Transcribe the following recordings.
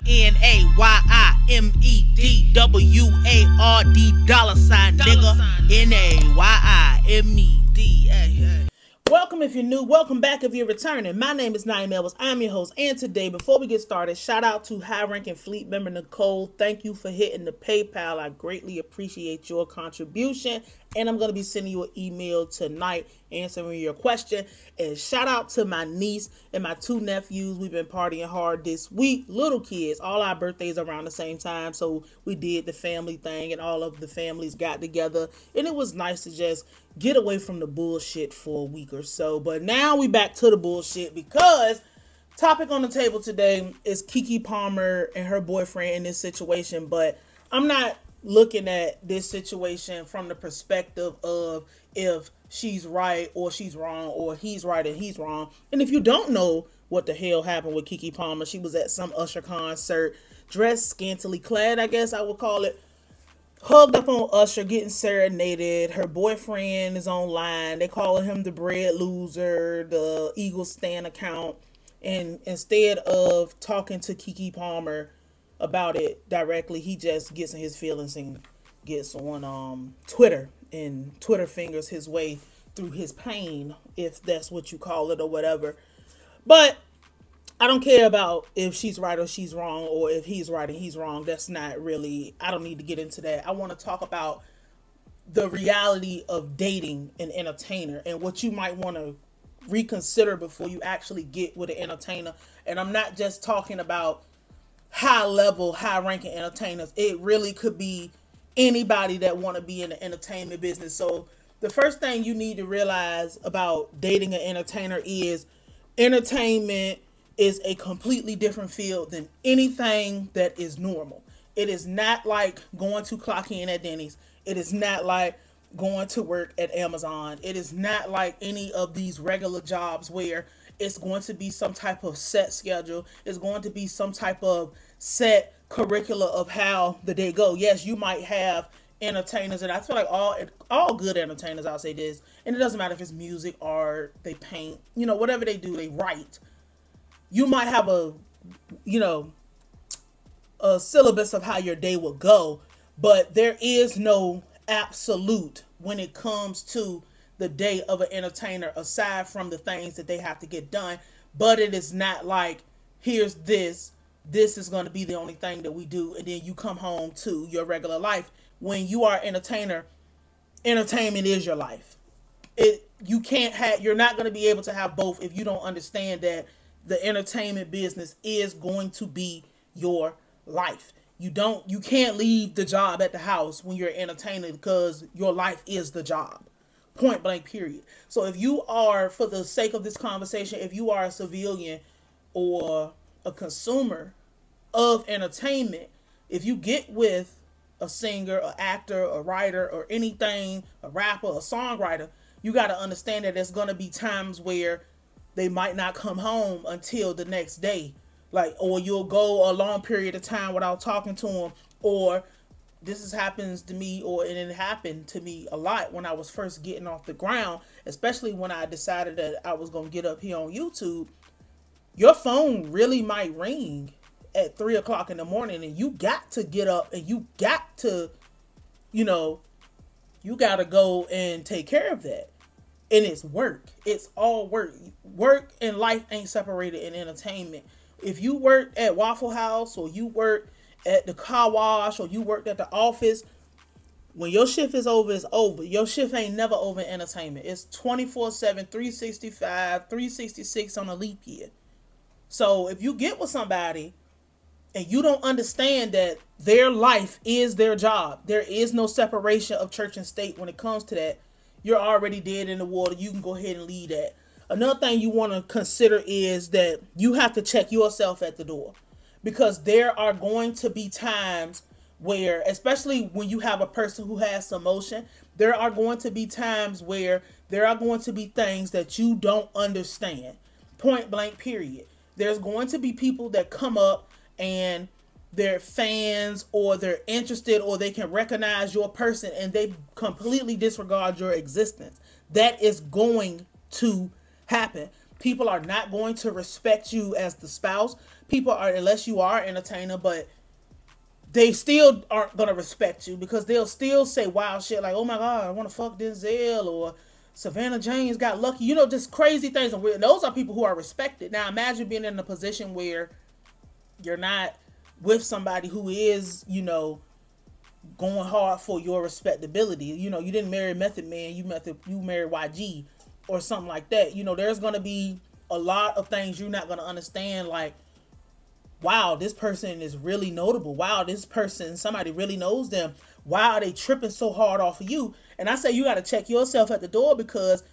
Nayim nigga. Nayim. Welcome if you're new. Welcome back if you're returning. My name is Nayim. I'm your host. And today, before we get started, shout out to high-ranking fleet member Nicole. Thank you for hitting the PayPal. I greatly appreciate your contribution. And I'm going to be sending you an email tonight answering your question. And shout out to my niece and my two nephews. We've been partying hard this week. Little kids. All our birthdays around the same time. So we did the family thing and all of the families got together. And it was nice to just get away from the bullshit for a week or so. But now we back to the bullshit because topic on the table today is Keke Palmer and her boyfriend in this situation. But I'm not looking at this situation from the perspective of if she's right or she's wrong, or he's right and he's wrong. And if you don't know what the hell happened with Keke Palmer, she was at some Usher concert, dressed scantily clad, I guess I would call it, hugged up on Usher, getting serenaded. Her boyfriend is online. They call him the bread loser, the Eagle Stan account. And instead of talking to Keke Palmer about it directly, he just gets in his feelings and gets on Twitter and Twitter fingers his way through his pain, if that's what you call it or whatever. But I don't care about if she's right or she's wrong, or if he's right and he's wrong. That's not really, I don't need to get into that. I want to talk about the reality of dating an entertainer and what you might want to reconsider before you actually get with an entertainer. And I'm not just talking about high level, high ranking entertainers. It really could be anybody that want to be in the entertainment business. So the first thing you need to realize about dating an entertainer is entertainment is a completely different field than anything that is normal. It is not like going to clock in at Denny's. It is not like going to work at Amazon. It is not like any of these regular jobs where it's going to be some type of set schedule. It's going to be some type of set curricula of how the day go. Yes, you might have entertainers, and I feel like all good entertainers, I'll say this, and it doesn't matter if it's music, art, they paint, whatever they do, they write. You might have a syllabus of how your day will go, but there is no absolute when it comes to the day of an entertainer, aside from the things that they have to get done. But it is not like, here's this is going to be the only thing that we do, and then you come home to your regular life. When you are an entertainer, entertainment is your life. You're not going to be able to have both if you don't understand that the entertainment business is going to be your life. You can't leave the job at the house when you're an entertainer, because your life is the job. Point blank, period. So if you are, for the sake of this conversation, if you are a civilian or a consumer of entertainment, if you get with a singer, an actor, a writer, or anything, a rapper, a songwriter, you got to understand that there's going to be times where they might not come home until the next day. Or you'll go a long period of time without talking to them, or this happens to me, and it happened to me a lot when I was first getting off the ground, especially when I decided that I was going to get up here on YouTube. Your phone really might ring at 3 o'clock in the morning, and you got to get up and you got to, you got to go and take care of that. And it's work. It's all work. Work and life ain't separated in entertainment. If you worked at Waffle House, or you worked at the car wash, or you worked at the office, when your shift is over, it's over. Your shift ain't never over in entertainment. It's 24/7, 365, 366 on a leap year. So if you get with somebody and you don't understand that their life is their job, there is no separation of church and state when it comes to that, you're already dead in the water. You can go ahead and leave that. Another thing you want to consider is that you have to check yourself at the door, because there are going to be times where, especially when you have a person who has some motion, there are going to be times where there are going to be things that you don't understand. Point blank, period. There's going to be people that come up and they're fans, or they're interested, or they can recognize your person, and they completely disregard your existence. That is going to happen. People are not going to respect you as the spouse. people are, unless you are an entertainer, but they still aren't gonna respect you because they'll still say wild shit like, "Oh my God, I want to fuck Denzel," or "Savannah James got lucky," just crazy things. And those are people who are respected. Now imagine being in a position where you're not with somebody who is, going hard for your respectability. You didn't marry Method Man, you married YG or something like that. There's gonna be a lot of things you're not gonna understand, like, wow, this person is really notable. Wow, this person, somebody really knows them. Why are they tripping so hard off of you? And I say you got to check yourself at the door, because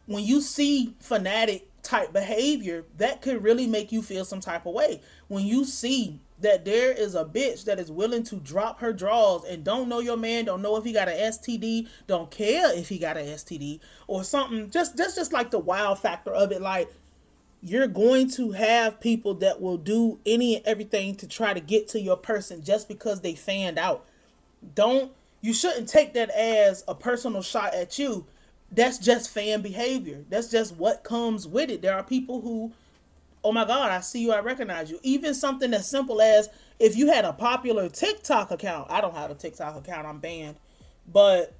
when you see fanatic type behavior, that could really make you feel some type of way. When you see that there is a bitch that is willing to drop her drawers and don't know your man, don't know if he got an STD, don't care if he got an STD or something, just like the wow factor of it, like, you're going to have people that will do any and everything to try to get to your person just because they fanned out. You shouldn't take that as a personal shot at you. That's just fan behavior. That's just what comes with it. There are people who, oh my God, I see you, I recognize you. Even something as simple as if you had a popular TikTok account. I don't have a TikTok account, I'm banned. But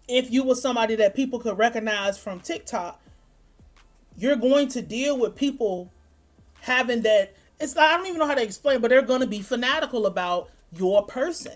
if you were somebody that people could recognize from TikTok, you're going to deal with people having that. It's like, I don't even know how to explain, but they're going to be fanatical about your person.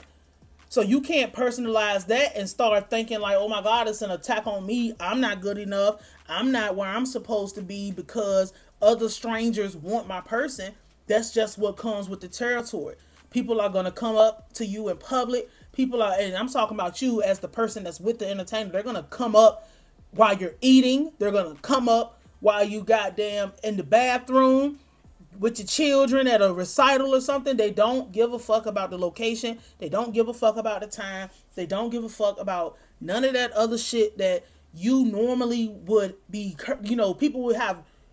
So you can't personalize that and start thinking like, oh my God, it's an attack on me. I'm not good enough. I'm not where I'm supposed to be because other strangers want my person. That's just what comes with the territory. People are going to come up to you in public. And I'm talking about you as the person that's with the entertainer. They're going to come up while you're eating. They're going to come up while you goddamn in the bathroom with your children at a recital or something. They don't give a fuck about the location. They don't give a fuck about the time. They don't give a fuck about none of that other shit that you normally would be, people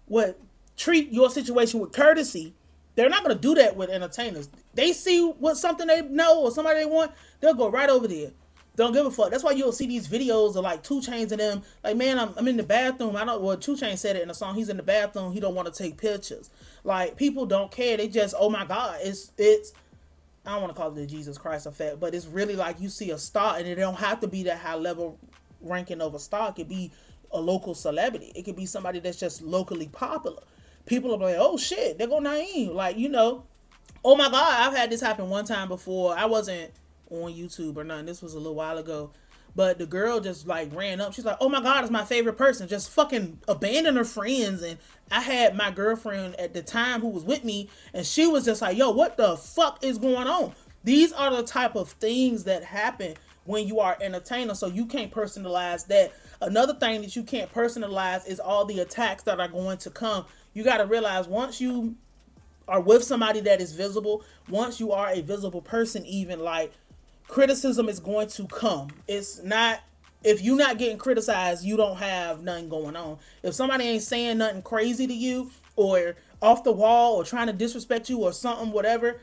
would treat your situation with courtesy. They're not going to do that with entertainers. They see what something they know or somebody they want, they'll go right over there. Don't give a fuck. That's why you'll see these videos of like 2 Chainz and them. Like, man, I'm in the bathroom. 2 Chainz said it in a song. He's in the bathroom. He don't want to take pictures. Like, people don't care. They just, oh my God, it's. I don't want to call it the Jesus Christ effect, but it's really like you see a star, and it don't have to be that high level ranking of a star. It could be a local celebrity. It could be somebody that's just locally popular. People are like, oh shit, there go Nayim. Like, oh my God, I've had this happen one time before. I wasn't on YouTube or nothing. This was a little while ago. But the girl just like ran up. She's like, oh my God, it's my favorite person. Just fucking abandoned her friends. And I had my girlfriend at the time who was with me, and she was just like, yo, what the fuck is going on? These are the type of things that happen when you are an entertainer. So you can't personalize that. Another thing that you can't personalize is all the attacks that are going to come. You got to realize once you are with somebody that is visible, once you are a visible person, even, like, criticism is going to come. It's not, if you're not getting criticized, you don't have nothing going on. If somebody ain't saying nothing crazy to you or off the wall or trying to disrespect you or something, whatever,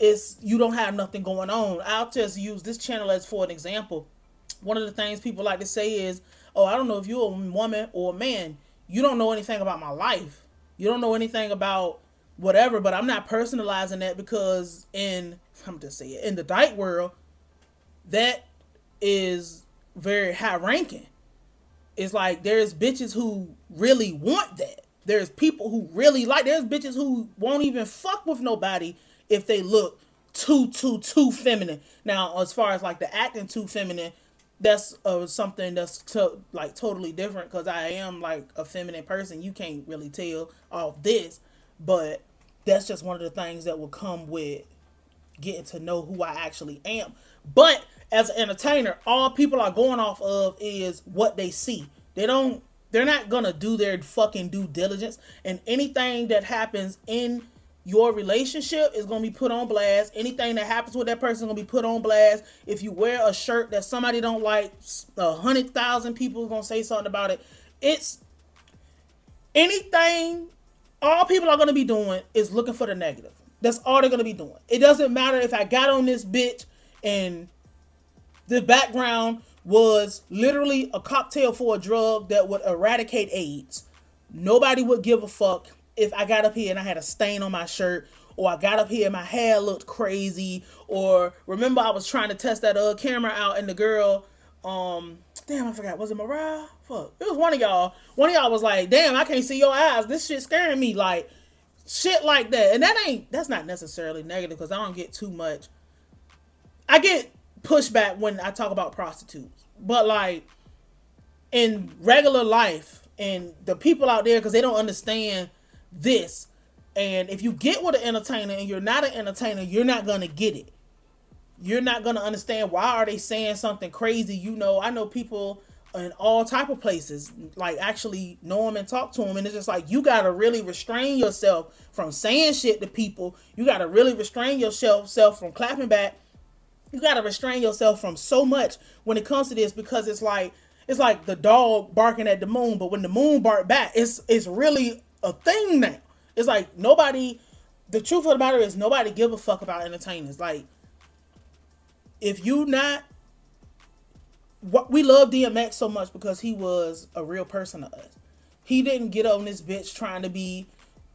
you don't have nothing going on. I'll just use this channel as for an example. One of the things people like to say is, oh, I don't know if you're a woman or a man. You don't know anything about my life. You don't know anything about whatever, but I'm not personalizing that because in the dyke world, that is very high ranking. It's like there's bitches who really want that. There's people who really there's bitches who won't even fuck with nobody if they look too feminine. Now, as far as like the acting too feminine, that's something that's totally different, because I am like a feminine person. You can't really tell off this, but that's just one of the things that will come with getting to know who I actually am. But as an entertainer, all people are going off of is what they see. They're not gonna do their fucking due diligence, and anything that happens in your relationship is going to be put on blast. Anything that happens with that person is going to be put on blast. If you wear a shirt that somebody don't like, 100,000 people are going to say something about it. It's anything. All people are going to be doing is looking for the negative. That's all they're going to be doing. It doesn't matter if I got on this bitch and the background was literally a cocktail for a drug that would eradicate AIDS. Nobody would give a fuck if I got up here and I had a stain on my shirt, or I got up here and my hair looked crazy, or remember I was trying to test that camera out and the girl, damn, I forgot, was it Mariah? Fuck, it was one of y'all. One of y'all was like, damn, I can't see your eyes. This shit scaring me. Like, shit like that. And that's not necessarily negative, because I don't get too much. I get pushback when I talk about prostitutes. But like, in regular life, and the people out there, because they don't understand this. And if you get with an entertainer and you're not an entertainer, you're not going to get it. You're not going to understand why are they saying something crazy. You know, I know people in all type of places, like actually know them and talk to them. And it's just like, you got to really restrain yourself from saying shit to people. You got to really restrain yourself from clapping back. You got to restrain yourself from so much when it comes to this, because it's like the dog barking at the moon. But when the moon bark back, it's really a thing now. It's like nobody, the truth of the matter is nobody give a fuck about entertainers. Like, if you not, what we love DMX so much because he was a real person to us. He didn't get on this bitch trying to be,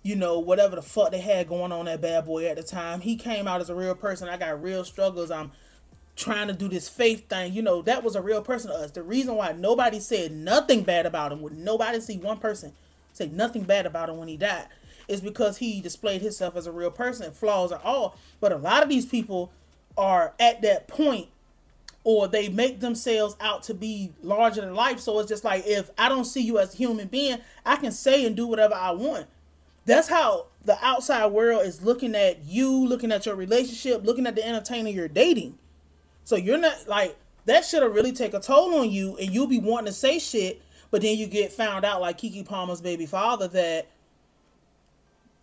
you know, whatever the fuck they had going on that Bad Boy at the time. He came out as a real person. I got real struggles. I'm trying to do this faith thing. You know, that was a real person to us. The reason why nobody said nothing bad about him, would nobody see one person say nothing bad about him when he died, is because he displayed himself as a real person, flaws are all. But a lot of these people are at that point, or they make themselves out to be larger than life. So it's just like, if I don't see you as a human being, I can say and do whatever I want. That's how the outside world is looking at you, looking at your relationship, looking at the entertainer you're dating. So you're not, like, that shit'll really take a toll on you, and you'll be wanting to say shit, but then you get found out, like Keke Palmer's baby father, that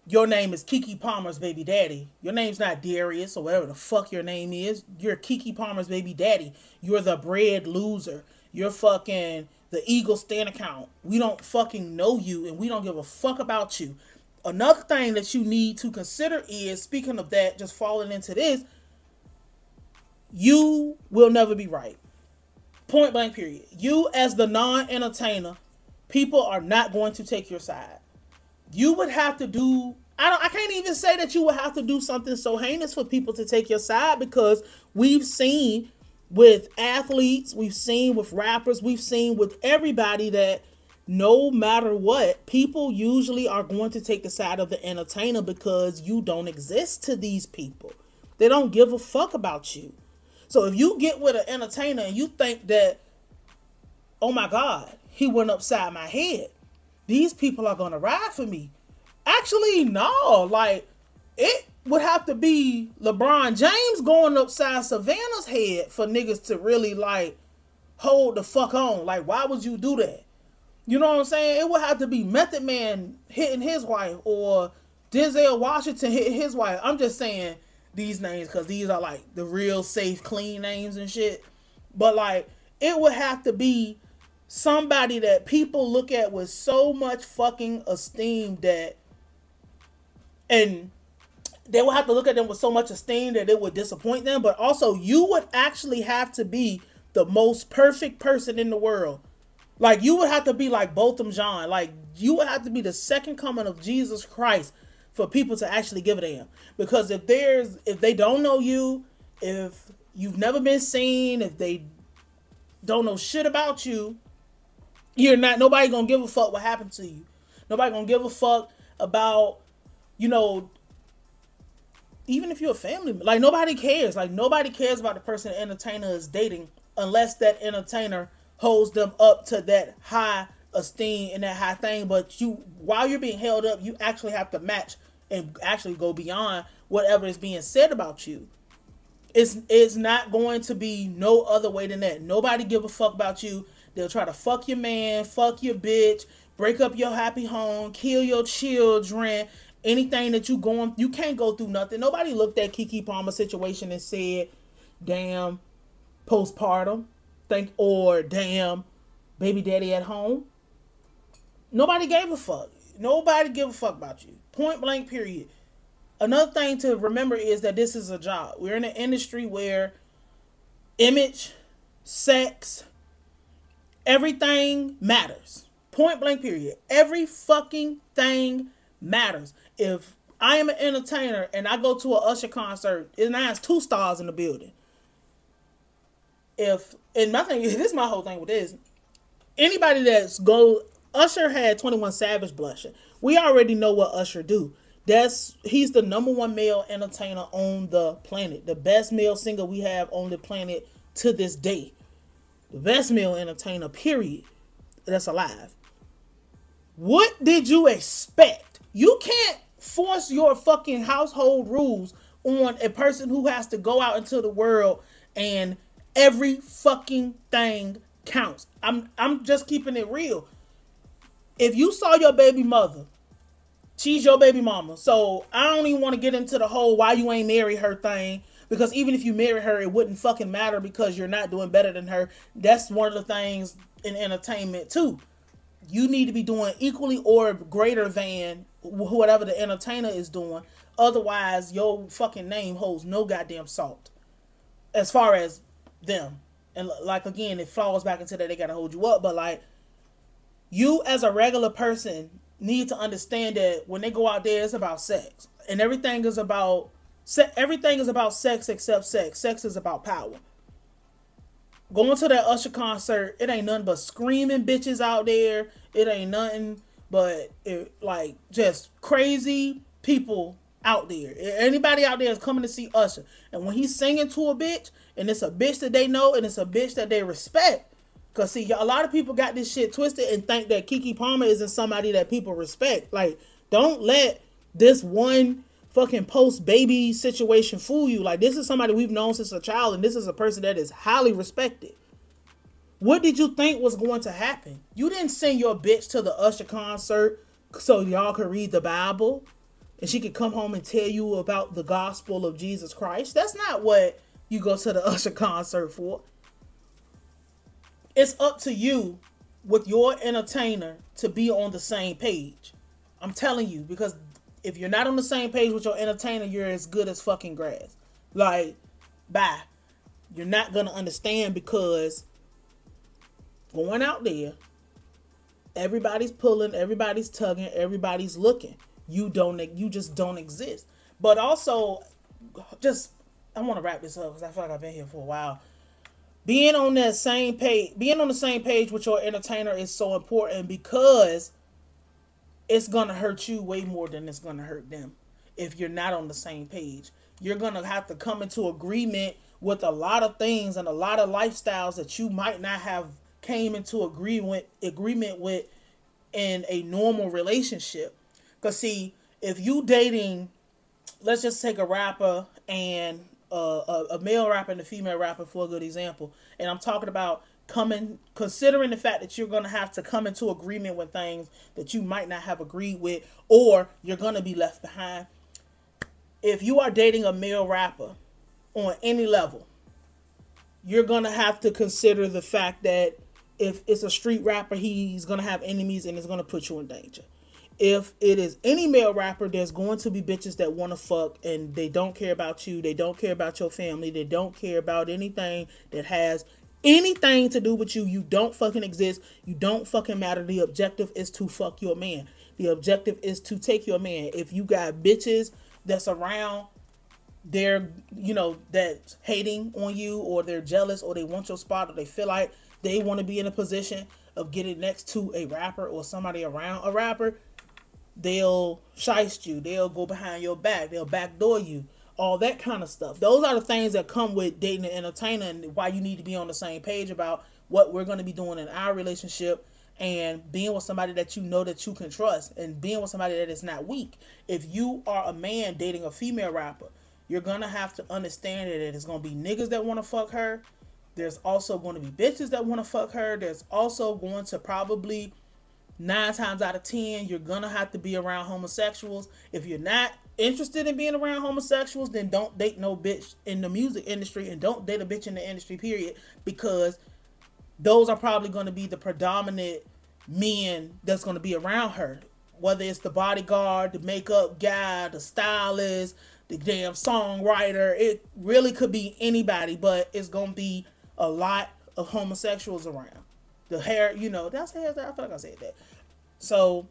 your name is Keke Palmer's baby daddy. Your name's not Darius or whatever the fuck your name is. You're Keke Palmer's baby daddy. You're the bread loser. You're fucking the Eagle stand account. We don't fucking know you, and we don't give a fuck about you. Another thing that you need to consider is, speaking of that, just falling into this, you will never be right. Point blank period. You as the non-entertainer, people are not going to take your side. You would have to do, I can't even say that you would have to do something so heinous for people to take your side, because we've seen with athletes, we've seen with rappers, we've seen with everybody that no matter what, people usually are going to take the side of the entertainer, because you don't exist to these people. They don't give a fuck about you. So if you get with an entertainer and you think that, oh my God, he went upside my head, these people are going to ride for me. Actually, no. Like, it would have to be LeBron James going upside Savannah's head for niggas to really, like, hold the fuck on. Like, why would you do that? You know what I'm saying? It would have to be Method Man hitting his wife, or Denzel Washington hitting his wife. I'm just saying these names because these are, like, the real safe, clean names and shit. But, like, it would have to be somebody that people look at with so much fucking esteem that, and they would have to look at them with so much esteem that it would disappoint them. But also, you would actually have to be the most perfect person in the world. Like, you would have to be like Botham Jean. Like, you would have to be the second coming of Jesus Christ for people to actually give a damn. Because if they don't know you, if you've never been seen, if they don't know shit about you, nobody gonna give a fuck what happened to you. Nobody gonna give a fuck about, you know, even if you're a family, like, nobody cares. Like, nobody cares about the person the entertainer is dating unless that entertainer holds them up to that high esteem and that high thing. But while you're being held up, you actually have to match and actually go beyond whatever is being said about you. It's not going to be no other way than that. Nobody give a fuck about you. They'll try to fuck your man, fuck your bitch, break up your happy home, kill your children, anything that you can't go through nothing. Nobody looked at Keke Palmer's situation and said, damn, postpartum, or damn, baby daddy at home. Nobody gave a fuck. Nobody give a fuck about you. Point blank period. Another thing to remember is that this is a job. We're in an industry where image, sex, everything matters. Point blank period. Every fucking thing matters. If I am an entertainer and I go to a Usher concert and I have 2 stars in the building, and my thing, this is my whole thing with this. Anybody that's go, Usher had 21 Savage blushing. We already know what Usher do. He's the #1 male entertainer on the planet. The best male singer we have on the planet to this day. The best male entertainer, period, that's alive. What did you expect? You can't force your fucking household rules on a person who has to go out into the world and every fucking thing counts. I'm just keeping it real. If you saw your baby mother, she's your baby mama. So I don't even want to get into the whole why you ain't marry her thing. Because even if you marry her, it wouldn't fucking matter because you're not doing better than her. That's one of the things in entertainment too. You need to be doing equally or greater than whatever the entertainer is doing. Otherwise, your fucking name holds no goddamn salt. As far as them. And like, again, it falls back into that they gotta hold you up. But like, you as a regular person need to understand that when they go out there, it's about sex. And everything is about sex except sex. Sex is about power. Going to that Usher concert, it ain't nothing but screaming bitches out there. It ain't nothing but like just crazy people out there. Anybody out there is coming to see Usher. And when he's singing to a bitch, and it's a bitch that they know, and it's a bitch that they respect. Because, see, a lot of people got this shit twisted and think that Keke Palmer isn't somebody that people respect. Like, don't let this one fucking post-baby situation fool you. Like, this is somebody we've known since a child, and this is a person that is highly respected. What did you think was going to happen? You didn't send your bitch to the Usher concert so y'all could read the Bible and she could come home and tell you about the gospel of Jesus Christ. That's not what you go to the Usher concert for. It's up to you with your entertainer to be on the same page. I'm telling you, because if you're not on the same page with your entertainer, you're as good as fucking grass. Like, bye. You're not going to understand because going out there, everybody's pulling, everybody's tugging, everybody's looking. You just don't exist. But also, I want to wrap this up because I feel like I've been here for a while. Being on the same page with your entertainer is so important because it's going to hurt you way more than it's going to hurt them. If you're not on the same page, you're going to have to come into agreement with a lot of things and a lot of lifestyles that you might not have came into agreement with in a normal relationship. Because see, if you dating, let's just take a rapper and a male rapper and a female rapper for a good example. And I'm talking about considering the fact that you're going to have to come into agreement with things that you might not have agreed with, or you're going to be left behind. If you are dating a male rapper on any level, you're going to have to consider the fact that if it's a street rapper, he's going to have enemies and it's going to put you in danger. If it is any male rapper, there's going to be bitches that want to fuck and they don't care about you. They don't care about your family. They don't care about anything that has anything to do with you. You don't fucking exist. You don't fucking matter. The objective is to fuck your man. The objective is to take your man. If you got bitches that's around, they're, that's hating on you, or they're jealous, or they want your spot, or they feel like they want to be in a position of getting next to a rapper or somebody around a rapper, they'll shiest you. They'll go behind your back. They'll backdoor you. All that kind of stuff. Those are the things that come with dating an entertainer, and why you need to be on the same page about what we're going to be doing in our relationship, and being with somebody that you know that you can trust, and being with somebody that is not weak. If you are a man dating a female rapper, you're going to have to understand that it's going to be niggas that want to fuck her. There's also going to be bitches that want to fuck her. There's also going to probably 9 times out of 10, you're going to have to be around homosexuals. If you're not interested in being around homosexuals, then don't date no bitch in the music industry, and don't date a bitch in the industry, period, because those are probably going to be the predominant men that's going to be around her. Whether it's the bodyguard, the makeup guy, the stylist, the damn songwriter, it really could be anybody, but it's going to be a lot of homosexuals around. The hair, that's hair. I feel like I said that. So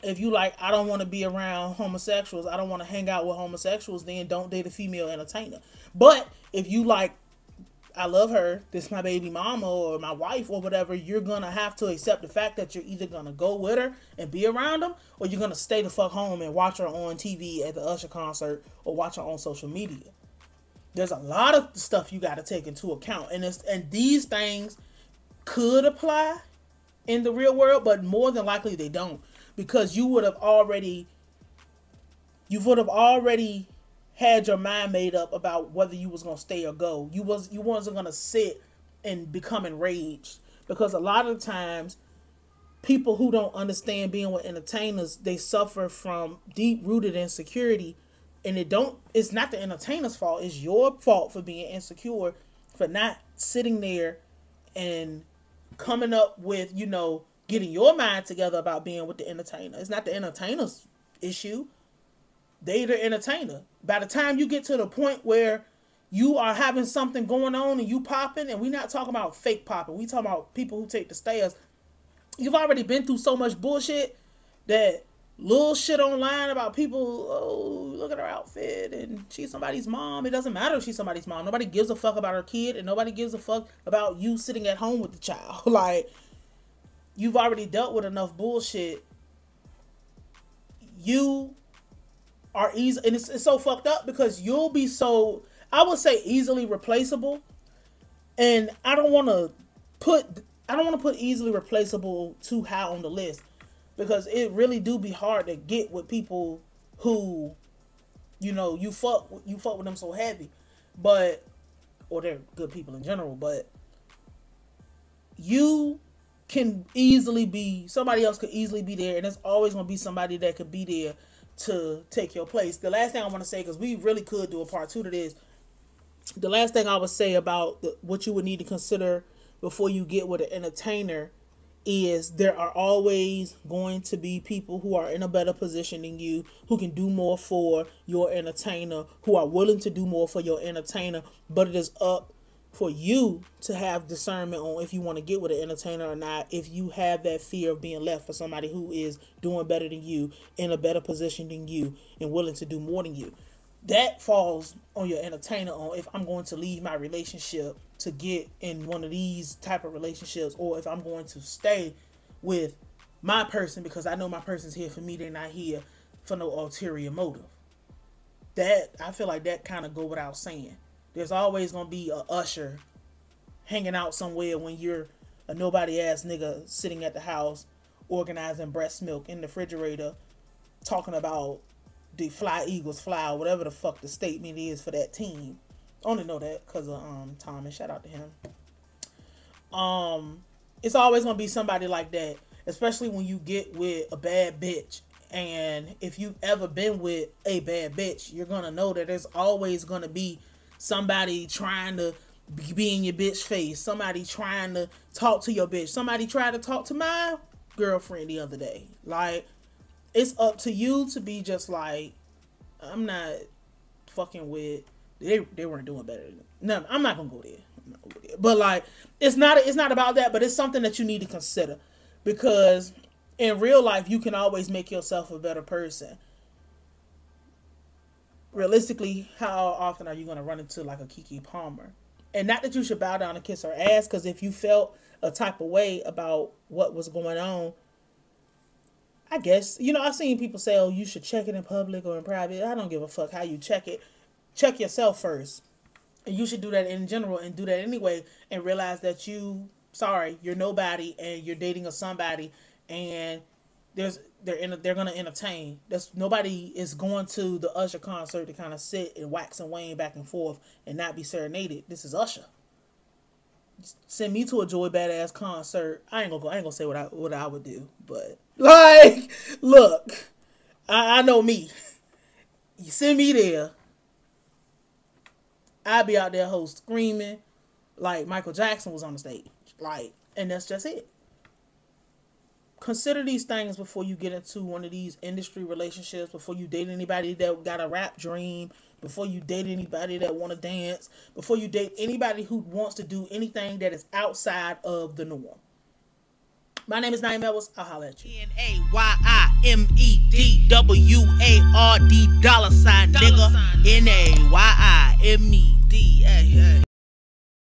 If you like, I don't want to be around homosexuals, I don't want to hang out with homosexuals, then don't date a female entertainer. But if you like, I love her, this is my baby mama or my wife or whatever, you're gonna have to accept the fact that you're either gonna go with her and be around them, or you're gonna stay the fuck home and watch her on TV at the Usher concert or watch her on social media. There's a lot of stuff you got to take into account, and these things could apply in the real world, but more than likely they don't, because you would have already had your mind made up about whether you was gonna stay or go. You wasn't gonna sit and become enraged, because a lot of times people who don't understand being with entertainers, they suffer from deep-rooted insecurity, and it's not the entertainer's fault. It's your fault for being insecure, for not sitting there and coming up with, getting your mind together about being with the entertainer. It's not the entertainer's issue. They the entertainer. By the time you get to the point where you are having something going on and you popping, and we're not talking about fake popping, we talking about people who take the stairs. You've already been through so much bullshit that little shit online about people, oh, look at her outfit and she's somebody's mom. It doesn't matter if she's somebody's mom. Nobody gives a fuck about her kid, and nobody gives a fuck about you sitting at home with the child. Like, you've already dealt with enough bullshit. You are easy, and it's so fucked up because you'll be so, I would say, easily replaceable. And I don't want to put easily replaceable too high on the list, because it really do be hard to get with people who, you fuck with them so heavy, or they're good people in general, but you can easily be, somebody else could easily be there, and there's always going to be somebody that could be there to take your place. The last thing I want to say, because we really could do a part 2 to this, the last thing I would say about what you would need to consider before you get with an entertainer is there are always going to be people who are in a better position than you, who can do more for your entertainer, who are willing to do more for your entertainer, but it is up for you to have discernment on if you want to get with an entertainer or not, if you have that fear of being left for somebody who is doing better than you, in a better position than you, and willing to do more than you. That falls on your entertainer on if I'm going to leave my relationship to get in one of these type of relationships, or if I'm going to stay with my person because I know my person's here for me, they're not here for no ulterior motive. That, I feel like that kind of go without saying. There's always going to be a usher hanging out somewhere when you're a nobody ass nigga sitting at the house organizing breast milk in the refrigerator, talking about the Fly Eagles Fly, or whatever the fuck the statement is for that team. I only know that because of Tom, and shout out to him. It's always gonna be somebody like that, especially when you get with a bad bitch. And if you've ever been with a bad bitch, you're gonna know that there's always gonna be somebody trying to be in your bitch face, somebody trying to talk to your bitch. Somebody tried to talk to my girlfriend the other day. Like, it's up to you to be just like, I'm not fucking with, they weren't doing better than, no, I'm not gonna go there. But like, it's not about that, but it's something that you need to consider, because in real life you can always make yourself a better person. Realistically, how often are you going to run into like a Keke Palmer? And not that you should bow down and kiss her ass, because if you felt a type of way about what was going on, I guess, I've seen people say, oh, you should check it in public or in private. I don't give a fuck how you check it. Check yourself first. And you should do that in general, and do that anyway, and realize that you're nobody, and you're dating a somebody, and they're gonna entertain. Nobody is going to the Usher concert to kind of sit and wax and wane back and forth and not be serenaded. This is Usher. Send me to a Joy Badass concert. I ain't gonna say what I would do, but like, look, I know me. You send me there, I'd be out there screaming like Michael Jackson was on the stage, like, and that's just it. Consider these things before you get into one of these industry relationships, before you date anybody that got a rap dream, before you date anybody that want to dance, before you date anybody who wants to do anything that is outside of the norm. My name is Nayim. I'll holler at you. Nayim. $NAYIMEDWARD $, nigga. NAYIMED.